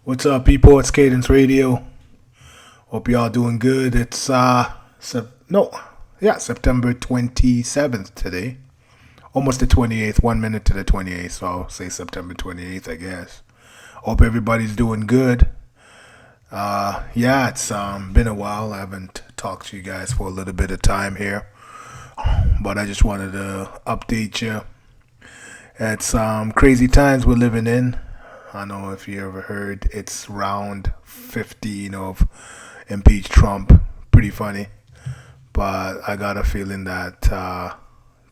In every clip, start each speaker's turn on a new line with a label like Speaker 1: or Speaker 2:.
Speaker 1: What's up, people? It's Cadence Radio. Hope y'all doing good. It's September 27th today. Almost the 28th. 1 minute to the 28th. So I'll say September 28th, I guess. Hope everybody's doing good. It's been a while. I haven't talked to you guys for a little bit of time here, but I just wanted to update you. It's crazy times we're living in. I don't know if you ever heard it's round 15 of impeach Trump. Pretty funny. But I got a feeling that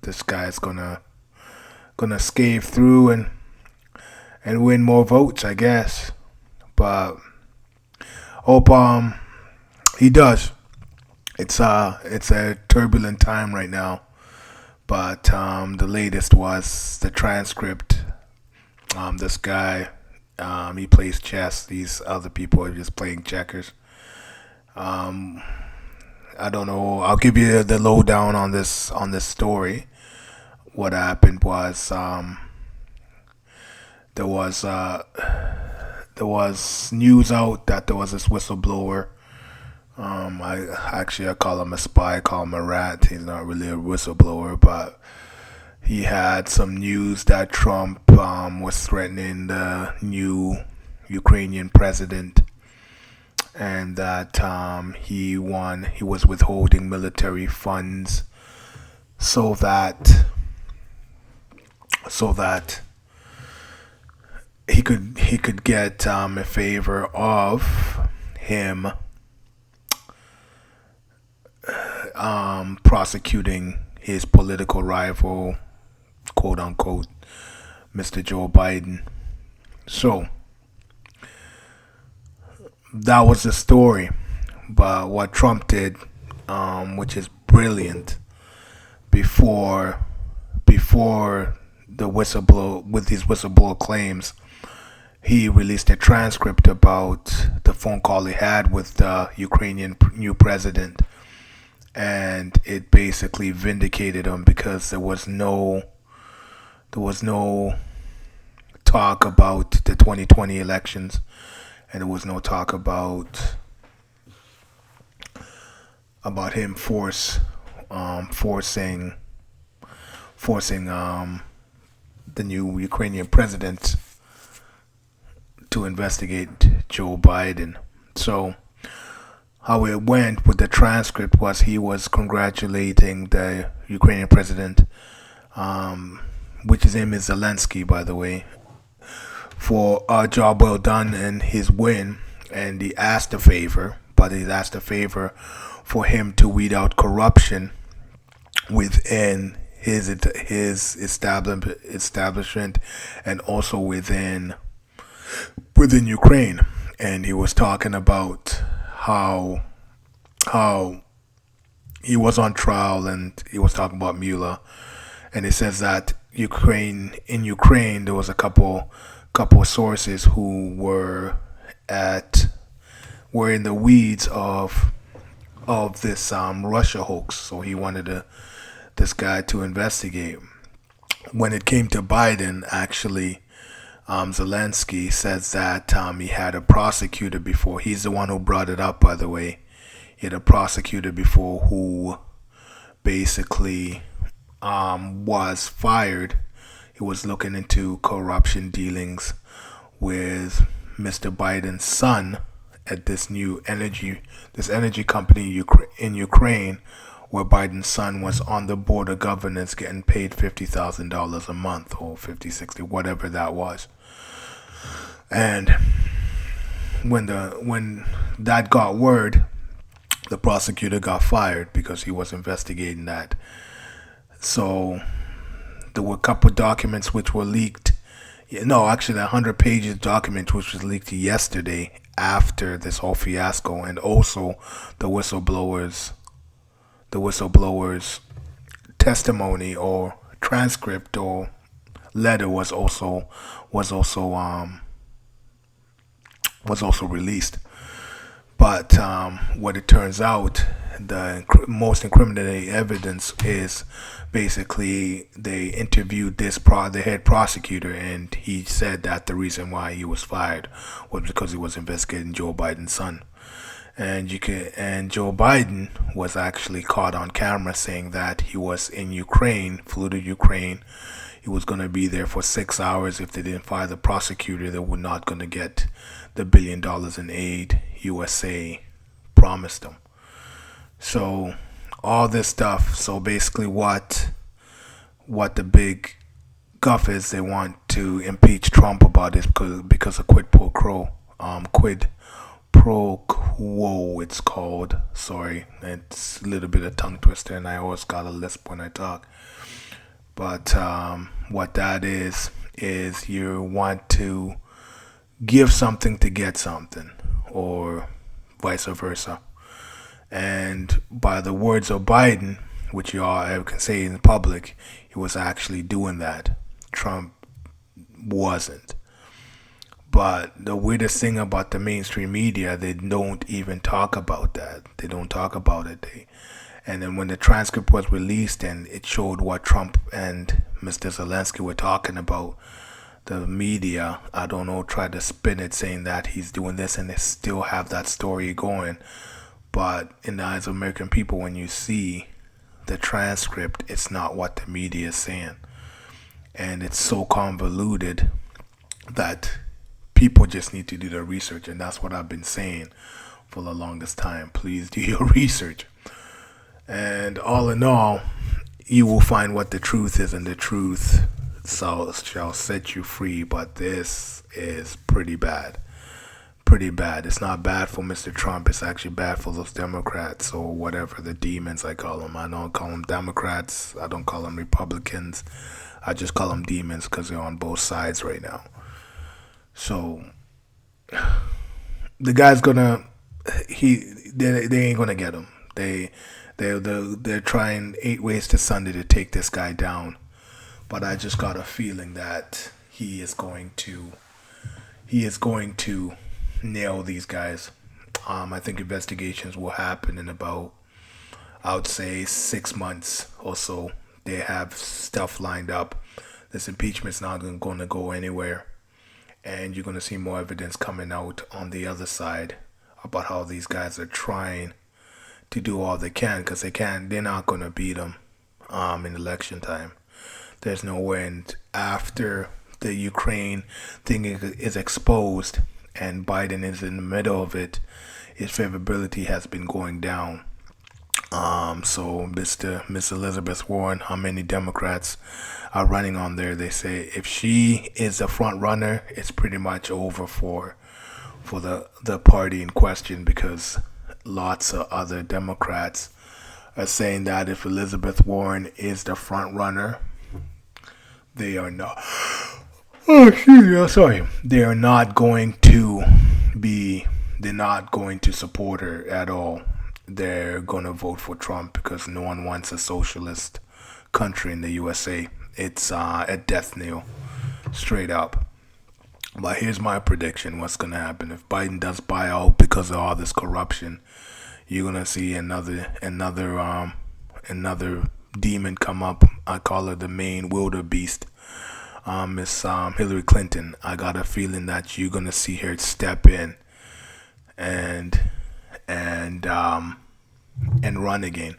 Speaker 1: this guy's gonna scave through and win more votes, I guess. But hope he does. It's a turbulent time right now. But the latest was the transcript. This guy, he plays chess. These other people are just playing checkers. I don't know. I'll give you the lowdown on this story. What happened was there was there was news out that there was this whistleblower. I call him a spy. I call him a rat. He's not really a whistleblower, but he had some news that Trump was threatening the new Ukrainian president, and that he was withholding military funds so that he could get a favor of him prosecuting his political rival, quote unquote, Mr. Joe Biden. So that was the story. But what Trump did, which is brilliant, before the whistleblower with these whistleblower claims, he released a transcript about the phone call he had with the Ukrainian new president, and it basically vindicated him because there was no talk about the 2020 elections, and there was no talk about him forcing the new Ukrainian president to investigate Joe Biden. So how it went with the transcript was he was congratulating the Ukrainian president, which his name is Zelensky, by the way, for a job well done and his win. And he asked a favor, for him to weed out corruption within his establishment and also within Ukraine. And he was talking about how he was on trial, and he was talking about Mueller, and it says that in Ukraine there was a couple of sources who were in the weeds of this Russia hoax. So he wanted this guy to investigate. When it came to Biden, actually, Zelensky says that he had a prosecutor before. He's the one who brought it up, by the way. He had a prosecutor before who basically was fired. He was looking into corruption dealings with Mr. Biden's son at this energy company in Ukraine, where Biden's son was on the board of governance getting paid $50,000 a month, or 50, 60, whatever that was. And when that got word, the prosecutor got fired because he was investigating that. So there were a couple of documents which were leaked. No, actually, 100 pages document which was leaked yesterday after this whole fiasco, and also the whistleblower's testimony or transcript or letter was also released. But what it turns out, most incriminating evidence is basically they interviewed the head prosecutor, and he said that the reason why he was fired was because he was investigating Joe Biden's son. And Joe Biden was actually caught on camera saying that he was in Ukraine, flew to Ukraine. He was going to be there for 6 hours. If they didn't fire the prosecutor, they were not going to get the $1 billion in aid USA promised them. So all this stuff. So basically, what the big guff is, they want to impeach Trump about this because of quid pro quo, it's called. Sorry, it's a little bit of tongue twister, and I always got a lisp when I talk. But what that is you want to give something to get something, or vice versa. And by the words of Biden, which you all can say in public, he was actually doing that. Trump wasn't. But the weirdest thing about the mainstream media, they don't even talk about that. They don't talk about it. And then when the transcript was released and it showed what Trump and Mr. Zelensky were talking about, the media, I don't know, tried to spin it saying that he's doing this, and they still have that story going. But in the eyes of American people, when you see the transcript, it's not what the media is saying. And it's so convoluted that people just need to do their research, and that's what I've been saying for the longest time. Please do your research. And all in all, you will find what the truth is, and the truth shall set you free. But this is pretty bad. Pretty bad. It's not bad for Mr. Trump. It's actually bad for those Democrats, or whatever, the demons I call them. I don't call them Democrats. I don't call them Republicans. I just call them demons because they're on both sides right now. So the guy's gonna they ain't gonna get him. They're trying 8 ways to Sunday to take this guy down, but I just got a feeling that he is going to nail these guys. I think investigations will happen in about, I would say, 6 months or so. They have stuff lined up. This impeachment's not going to go anywhere. And you're going to see more evidence coming out on the other side about how these guys are trying to do all they can, because they're not going to beat them in election time. There's no way. And after the Ukraine thing is exposed and Biden is in the middle of it, his favorability has been going down. So Miss Elizabeth Warren, how many Democrats are running on there? They say if she is the front runner, it's pretty much over for the party in question, because lots of other Democrats are saying that if Elizabeth Warren is the front runner, they are not. They are not going to be. They're not going to support her at all. They're going to vote for Trump because no one wants a socialist country in the USA. It's a death knell, straight up. But here's my prediction: what's going to happen if Biden does buy out because of all this corruption? You're going to see another demon come up. I call her the main wildebeest. Miss Hillary Clinton. I got a feeling that you're going to see her step in and run again.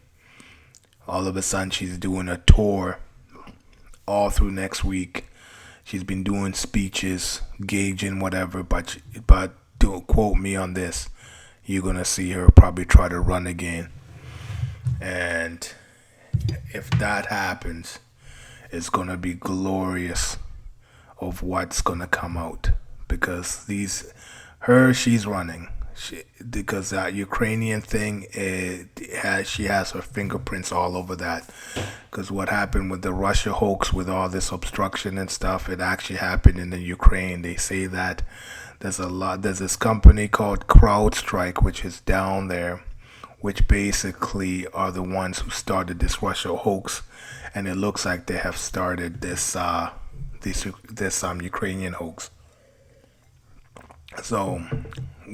Speaker 1: All of a sudden, she's doing a tour all through next week. She's been doing speeches, gauging whatever, but don't quote me on this. You're gonna see her probably try to run again, and if that happens, it's gonna be glorious of what's gonna come out, because she's running. Because that Ukrainian thing, she has her fingerprints all over that. Because what happened with the Russia hoax, with all this obstruction and stuff, it actually happened in the Ukraine. They say that there's this company called CrowdStrike, which is down there, which basically are the ones who started this Russia hoax, and it looks like they have started this Ukrainian hoax. So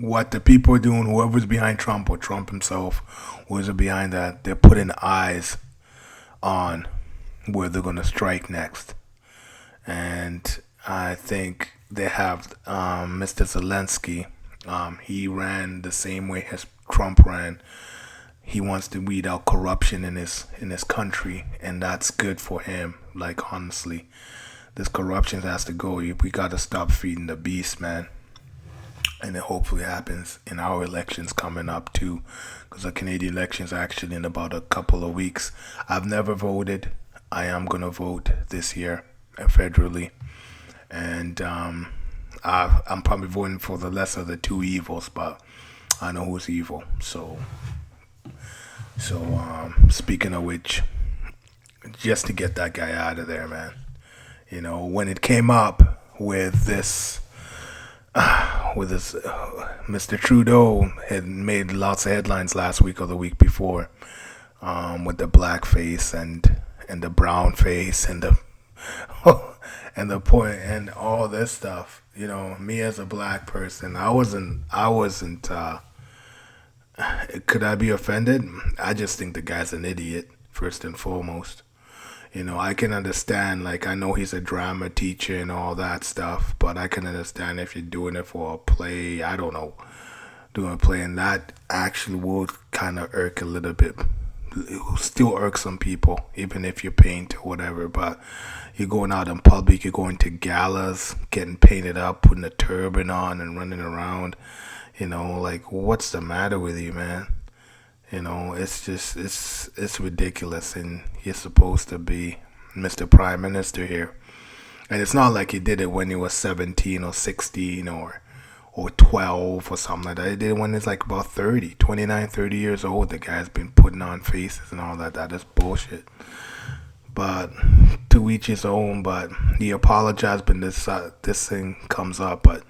Speaker 1: what the people are doing, whoever's behind Trump or Trump himself, whoever's behind that, they're putting eyes on where they're going to strike next. And I think they have Mr. Zelensky. He ran the same way as Trump ran. He wants to weed out corruption in his country, and that's good for him. Like honestly, this corruption has to go. We got to stop feeding the beast, man. And it hopefully happens in our elections coming up too, because the Canadian elections are actually in about a couple of weeks. I've never voted. I am gonna vote this year federally, and I'm probably voting for the lesser of the two evils, but I know who's evil. So speaking of which, just to get that guy out of there, man. You know, when it came up with this, Mr. Trudeau had made lots of headlines last week or the week before, with the black face and the brown face and the and the point and all this stuff. You know, me as a black person, I wasn't. Could I be offended? I just think the guy's an idiot, first and foremost. You know, I can understand, like, I know he's a drama teacher and all that stuff, but I can understand if you're doing it for a play, I don't know, doing a play, and that actually would kind of irk a little bit. It will still irk some people, even if you're paint or whatever, but you're going out in public, you're going to galas, getting painted up, putting a turban on and running around. You know, like, what's the matter with you, man? You know, it's just, it's ridiculous, and you're supposed to be Mr. Prime Minister here. And it's not like he did it when he was 17 or 16 or 12 or something like that. He did it when he's like about 30, 29, 30 years old. The guy's been putting on faces and all that. That is bullshit. But to each his own. But he apologized when this thing comes up. But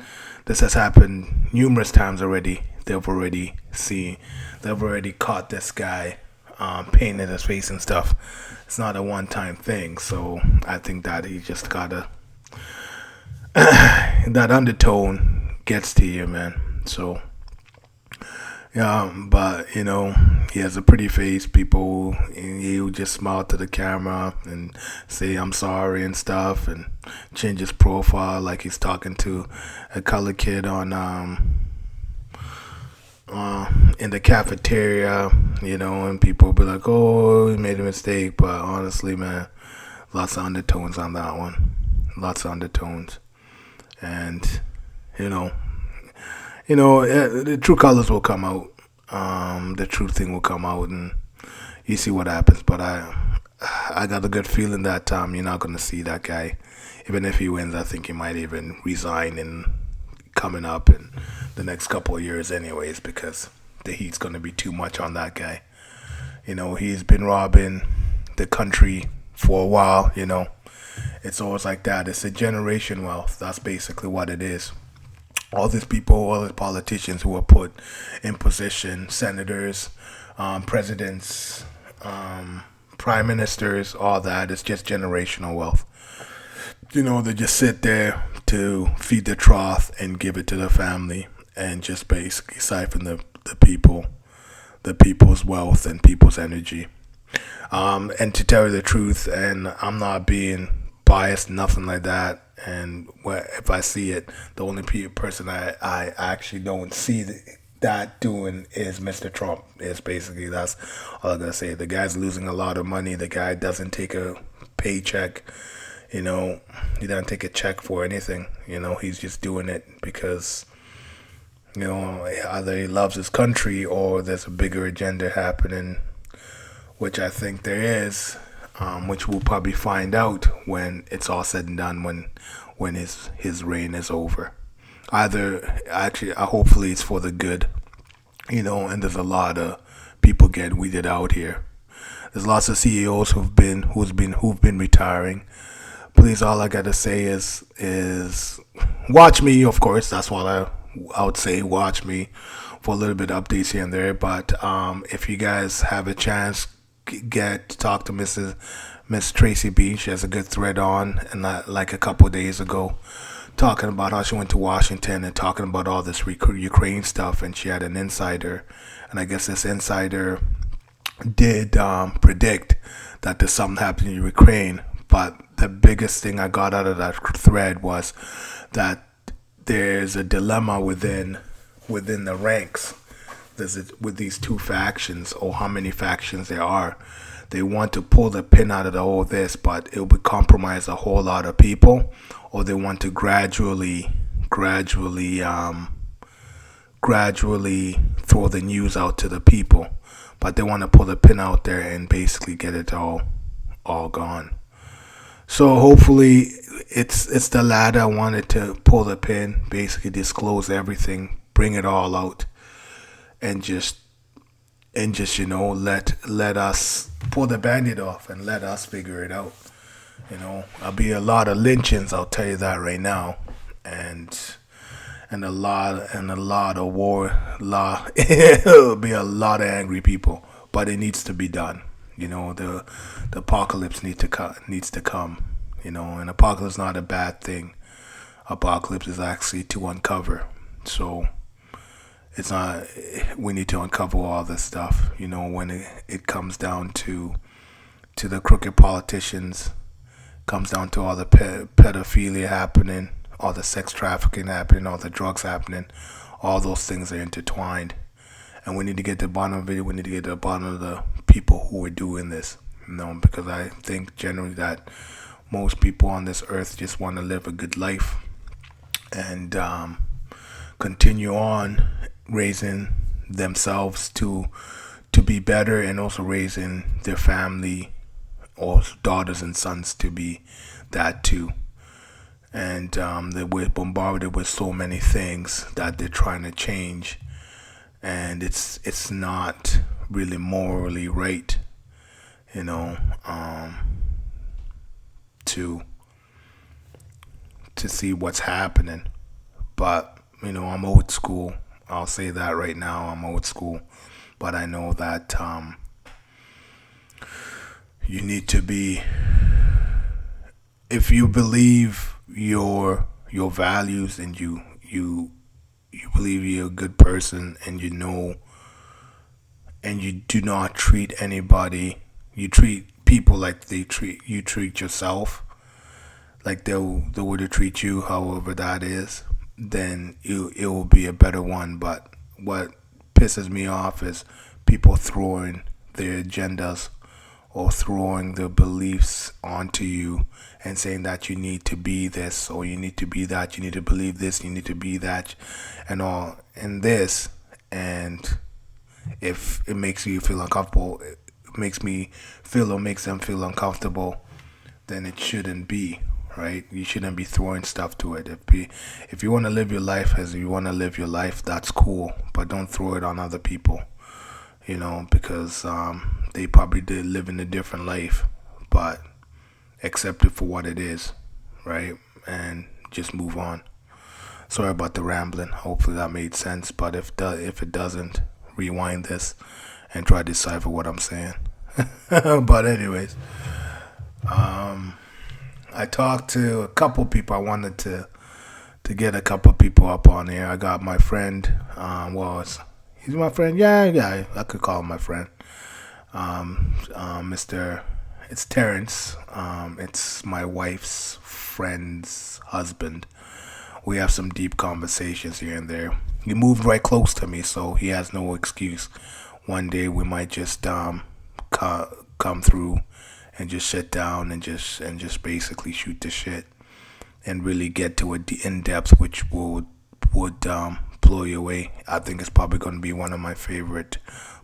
Speaker 1: this has happened numerous times already. They've already caught this guy painting his face and stuff. It's not a one-time thing. So I think that he just gotta that undertone gets to you, man. So yeah, but you know, he has a pretty face. People, he'll just smile to the camera and say I'm sorry and stuff, and change his profile like he's talking to a colored kid on in the cafeteria, you know, and people will be like, oh, he made a mistake. But honestly, man, lots of undertones on that one. Lots of undertones. And, you know, the true colors will come out. The true thing will come out, and you see what happens. But I got a good feeling that you're not going to see that guy. Even if he wins, I think he might even resign and coming up in the next couple of years anyways, because the heat's going to be too much on that guy. You know, he's been robbing the country for a while, you know. It's always like that. It's a generation wealth. That's basically what it is. All these people, all these politicians who are put in position, senators, presidents, prime ministers, all that, it's just generational wealth. You know, they just sit there to feed the trough and give it to the family, and just basically siphon the people's wealth and people's energy. And to tell you the truth, and I'm not being biased, nothing like that. And if I see it, the only person I actually don't see that doing is Mr. Trump. Is basically, that's all I'm gonna say. The guy's losing a lot of money. The guy doesn't take a paycheck. You know, he doesn't take a check for anything. You know, he's just doing it because, you know, either he loves his country or there's a bigger agenda happening, which I think there is, which we'll probably find out when it's all said and done, when his reign is over. Hopefully it's for the good, you know, and there's a lot of people getting weeded out here. There's lots of CEOs who've been retiring. Please, all I gotta say is watch me. Of course, that's what I would say. Watch me for a little bit of updates here and there. But if you guys have a chance, get to talk to Miss Tracy B. She has a good thread on, and like a couple of days ago, talking about how she went to Washington and talking about all this Ukraine stuff, and she had an insider, and I guess this insider did predict that there's something happening in Ukraine. But the biggest thing I got out of that thread was that there's a dilemma within the ranks. With these two factions, or how many factions there are. They want to pull the pin out of the whole this, but it will compromise a whole lot of people, or they want to gradually throw the news out to the people, but they want to pull the pin out there and basically get it all gone. So hopefully it's the latter. I wanted to pull the pin, basically disclose everything, bring it all out, and just let us pull the band-aid off and let us figure it out. There'll be a lot of lynchings, I'll tell you that right now, and a lot of war. It'll be a lot of angry people, but it needs to be done. The apocalypse needs to come. And apocalypse is not a bad thing. Apocalypse is actually to uncover. So it's not. We need to uncover all this stuff. When it comes down to the crooked politicians, comes down to all the pedophilia happening, all the sex trafficking happening, all the drugs happening. All those things are intertwined, and we need to get to the bottom of it. We need to get to the bottom of the people who are doing this. Because I think generally that most people on this earth just want to live a good life and continue on raising themselves to be better, and also raising their family or daughters and sons to be that too. And we're bombarded with so many things that they're trying to change, and it's not really morally right, to see what's happening. But I'm old school. I'll say that right now. I'm old school, but I know that you need to be. If you believe your values, and you believe you're a good person, and and you do not treat anybody, you treat people like you treat yourself, like they would treat you, however that is, then it will be a better one. But what pisses me off is people throwing their agendas or throwing their beliefs onto you and saying that you need to be this, or you need to be that, you need to believe this, you need to be that, and all, and this. And if it makes you feel uncomfortable, it makes me feel, or makes them feel uncomfortable, then it shouldn't be, right? You shouldn't be throwing stuff to it. If you want to live your life as you want to live your life, that's cool, but don't throw it on other people, because they probably did live in a different life, but accept it for what it is, right? And just move on. Sorry about the rambling. Hopefully that made sense, but if it doesn't, rewind this and try to decipher what I'm saying. But anyways, I talked to a couple people. I wanted to get a couple people up on here. I got my friend. He's my friend. Yeah, I could call him my friend. It's Terrence. It's my wife's friend's husband. We have some deep conversations here and there. He moved right close to me, so he has no excuse. One day we might just come through and just sit down and just basically shoot the shit and really get to it in depth, which would blow you away. I think it's probably going to be one of my favorite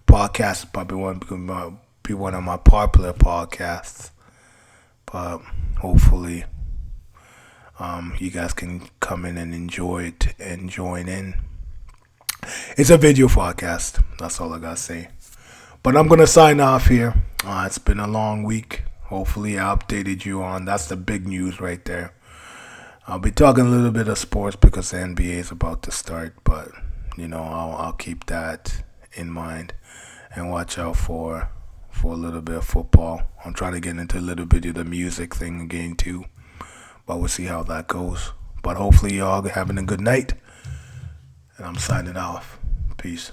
Speaker 1: podcasts. Probably be one of my popular podcasts. But hopefully, you guys can come in and enjoy it and join in. It's a video podcast. That's all I gotta say. But I'm gonna sign off here. It's been a long week. Hopefully, I updated you on. That's the big news right there. I'll be talking a little bit of sports because the NBA is about to start. But I'll keep that in mind and watch out for a little bit of football. I'm trying to get into a little bit of the music thing again too. But we'll see how that goes. But hopefully y'all having a good night. And I'm signing off. Peace.